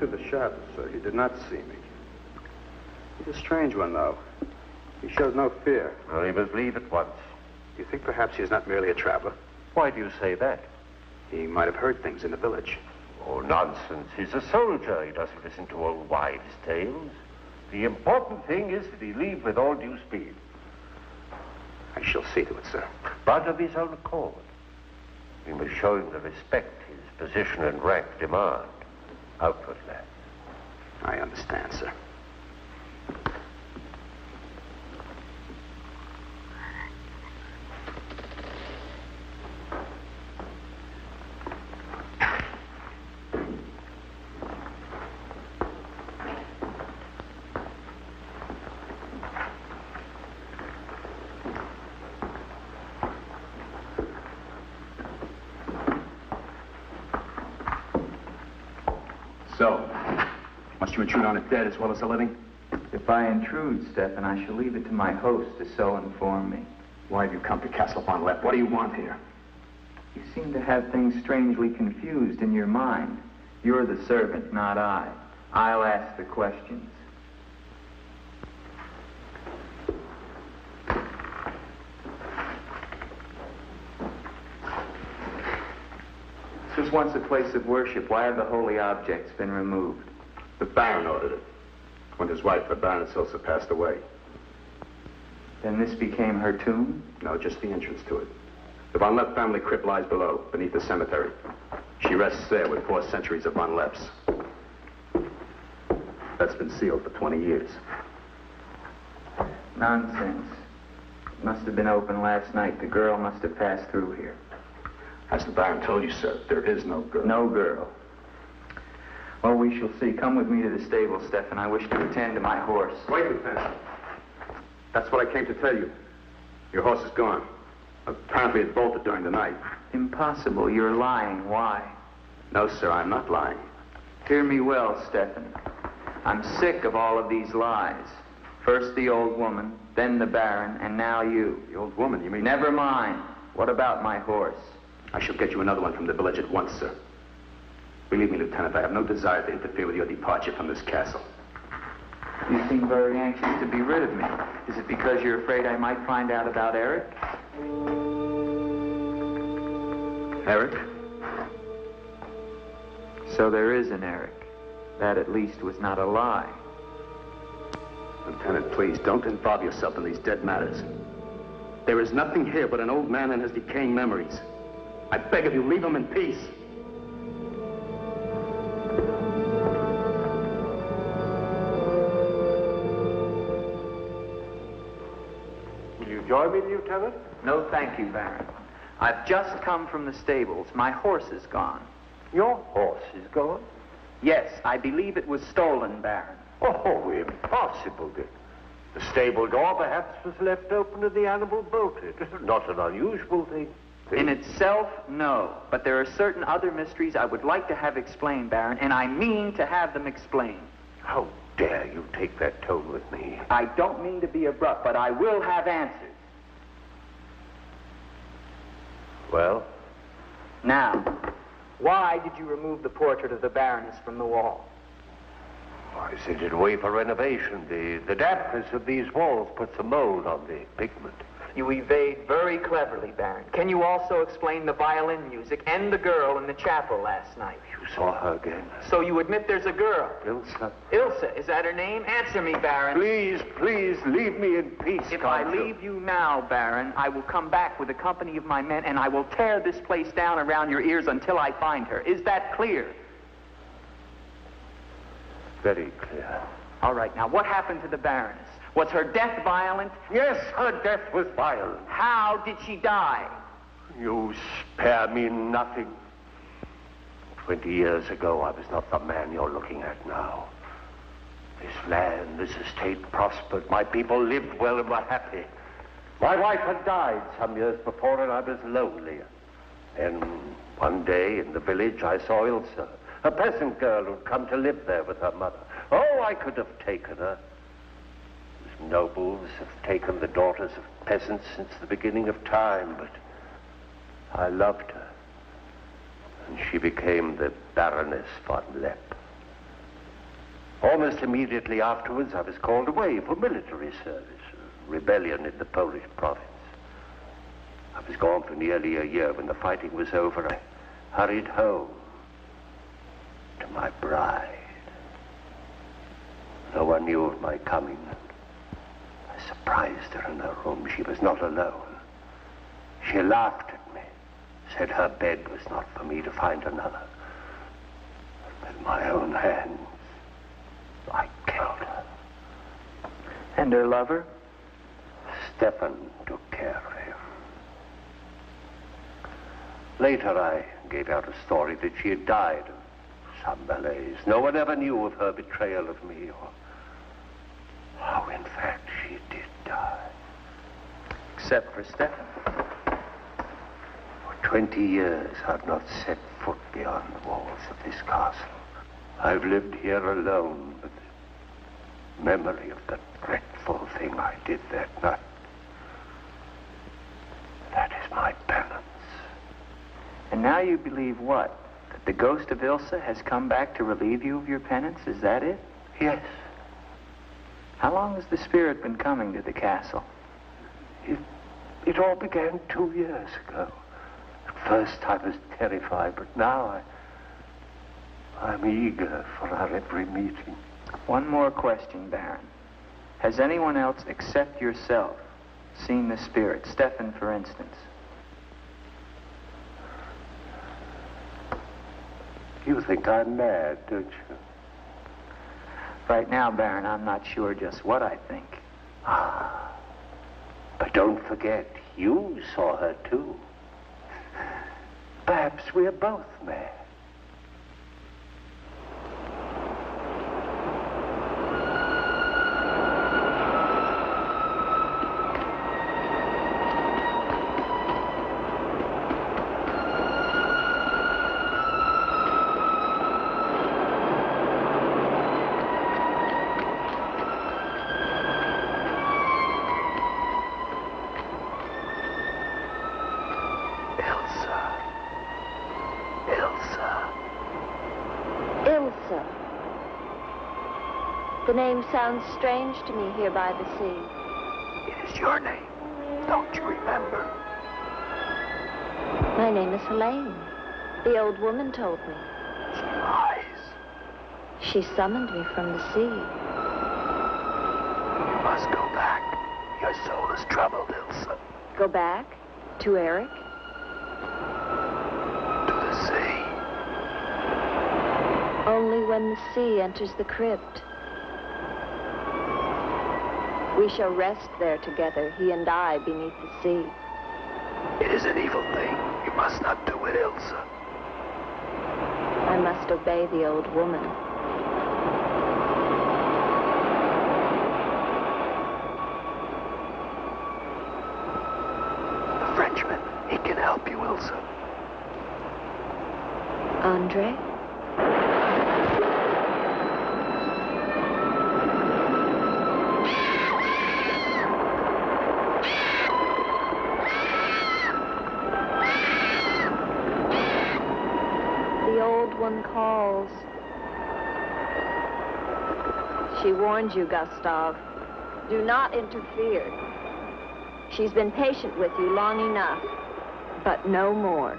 through the shadows, sir. He did not see me. He's a strange one, though. He showed no fear. Well, he must leave at once. Do you think perhaps he is not merely a traveler? Why do you say that? He might have heard things in the village. Oh, nonsense. He's a soldier. He doesn't listen to old wives' tales. The important thing is that he leave with all due speed. I shall see to it, sir. But of his own accord. We must show him the respect his position and rank demand. Outwardly. I understand, sir. So, must you intrude on the dead as well as the living? If I intrude, Stefan, I shall leave it to my host to so inform me. Why have you come to Castle von Lepp? What do you want here? You seem to have things strangely confused in your mind. You're the servant, not I. I'll ask the questions. This was once a place of worship. Why have the holy objects been removed? The Baron ordered it. When his wife, the Baroness Ilsa, passed away. Then this became her tomb? No, just the entrance to it. The von Lepp family crypt lies below, beneath the cemetery. She rests there with 4 centuries of von Lepps. That's been sealed for 20 years. Nonsense. It must have been open last night. The girl must have passed through here. As the Baron told you, sir, there is no girl. No girl. Well, we shall see. Come with me to the stable, Stefan. I wish to attend to my horse. Wait, Lieutenant. That's what I came to tell you. Your horse is gone. Apparently it bolted during the night. Impossible. You're lying. Why? No, sir, I'm not lying. Hear me well, Stefan. I'm sick of all of these lies. First the old woman, then the Baron, and now you. The old woman, you mean? Never mind. What about my horse? I shall get you another one from the village at once, sir. Believe me, Lieutenant, I have no desire to interfere with your departure from this castle. You seem very anxious to be rid of me. Is it because you're afraid I might find out about Eric? Eric? So there is an Eric. That at least was not a lie. Lieutenant, please, don't involve yourself in these dead matters. There is nothing here but an old man and his decaying memories. I beg of you, leave him in peace. Will you join me, Lieutenant? No, thank you, Baron. I've just come from the stables. My horse is gone. Your horse is gone? Yes, I believe it was stolen, Baron. Oh, impossible, Dick. The stable door perhaps was left open and the animal bolted. Not an unusual thing. In itself, no. But there are certain other mysteries I would like to have explained, Baron, and I mean to have them explained. How dare you take that tone with me? I don't mean to be abrupt, but I will have answers. Well? Now, why did you remove the portrait of the Baroness from the wall? I sent it away for renovation. The dampness of these walls puts a mold on the pigment. You evade very cleverly, Baron. Can you also explain the violin music and the girl in the chapel last night? You saw her again? So you admit there's a girl? Ilsa. Ilsa, is that her name? Answer me, Baron. Please, please, leave me in peace. If I leave you now, Baron, I will come back with a company of my men and I will tear this place down around your ears until I find her. Is that clear? Very clear. All right, now what happened to the Baroness? Was her death violent? Yes, her death was violent. How did she die? You spare me nothing. 20 years ago, I was not the man you're looking at now. This land, this estate prospered. My people lived well and were happy. My wife had died some years before, and I was lonely. And one day in the village, I saw Ilsa, a peasant girl who'd come to live there with her mother. Oh, I could have taken her. Nobles have taken the daughters of peasants since the beginning of time, but I loved her. And she became the Baroness von Lepp. Almost immediately afterwards, I was called away for military service, a rebellion in the Polish province. I was gone for nearly a year. When the fighting was over, I hurried home to my bride. No one knew of my coming. I surprised her in her room. She was not alone. She laughed at me, said her bed was not for me to find another. With my own hands, I killed her. And her lover? Stefan took care of him. Later, I gave out a story that she had died of some malaise. No one ever knew of her betrayal of me, or how, in fact, she did die. Except for Stefan. For 20 years, I've not set foot beyond the walls of this castle. I've lived here alone with the memory of the dreadful thing I did that night. That is my penance. And now you believe what? That the ghost of Ilsa has come back to relieve you of your penance? Is that it? Yes. How long has the spirit been coming to the castle? It all began 2 years ago. At first I was terrified, but now I'm eager for our every meeting. One more question, Baron. Has anyone else except yourself seen the spirit? Stefan, for instance. You think I'm mad, don't you? Right now, Baron, I'm not sure just what I think. Ah. But don't forget, you saw her too. Perhaps we're both mad. The name sounds strange to me here by the sea. It is your name. Don't you remember? My name is Helene. The old woman told me. She lies. She summoned me from the sea. You must go back. Your soul is troubled, Ilsa. Go back? To Eric? To the sea. Only when the sea enters the crypt. We shall rest there together, he and I, beneath the sea. It is an evil thing. You must not do it, Ilsa. I must obey the old woman. The Frenchman, he can help you, Ilsa. Andre? One calls. She warned you, Gustav. Do not interfere. She's been patient with you long enough, but no more.